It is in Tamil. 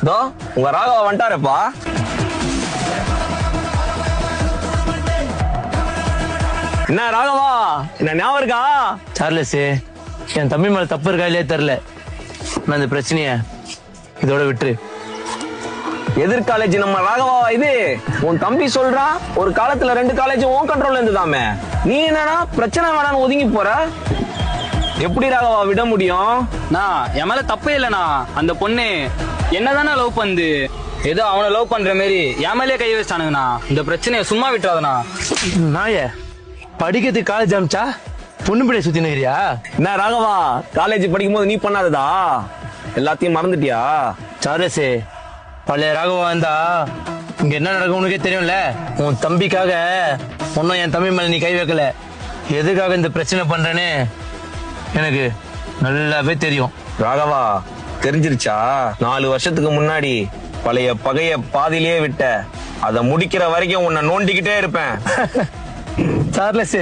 தோ உங்க ராகவா வந்துட்டாருப்பா. என்ன ராகவா, என்ன ஞாபகம் இருக்கா? சார்லஸ், என் தம்பி மேல தப்பு இருக்கா இல்லையே தெரியல. நான் இந்த பிரச்சனைய இதோட விட்டுரு. எதிர் காலேஜ் நம்ம ராகவா இது. உன் தம்பி சொல்றான் ஒரு காலத்துல 2 காலேஜ் உன் கண்ட்ரோல்ல இருந்துதாமே. நீ என்னன்னா பிரச்சனை வேணான்னு ஒதுங்கி போற. எப்படி ராகவா விட முடியும்? என் மேல தப்பே இல்லண்ணா. அந்த பொண்ணு என்னதானே லவ் பண்ணுது, ஏதோ அவனை லவ் பண்ற மாதிரி என் மேலே கை வச்சானுங்கண்ணா. இந்த பிரச்சனைய சும்மா விட்டுறாதண்ணா. நாய படிக்கிறதுக்கு காலேஜ் அமிச்சா பொண்ணு பிள்ளை சுத்தி நிக்கிறியா? என்ன ராகவா, காலேஜ் படிக்கும் போது நீ பண்ணாததா எல்லாத்தையும் மறந்துட்டியா? சார்லஸ், பழைய ராகவா இருந்தா இங்க என்ன நடக்கும் உனக்கே தெரியும்ல. உன் தம்பிக்காக ஒன்னும் என் தம்பி மேல நீ கை வைக்கல. எதுக்காக இந்த பிரச்சனை பண்றேன்னு எனக்கு நல்லாவே தெரியும். ராகவா தெரிஞ்சிருச்சா? 4 வருஷத்துக்கு முன்னாடி பழைய பகைய பாதியிலேயே விட்ட. அதை முடிக்கிற வரைக்கும் உன்னை நோண்டிக்கிட்டே இருப்பேன். சார்லஸ்,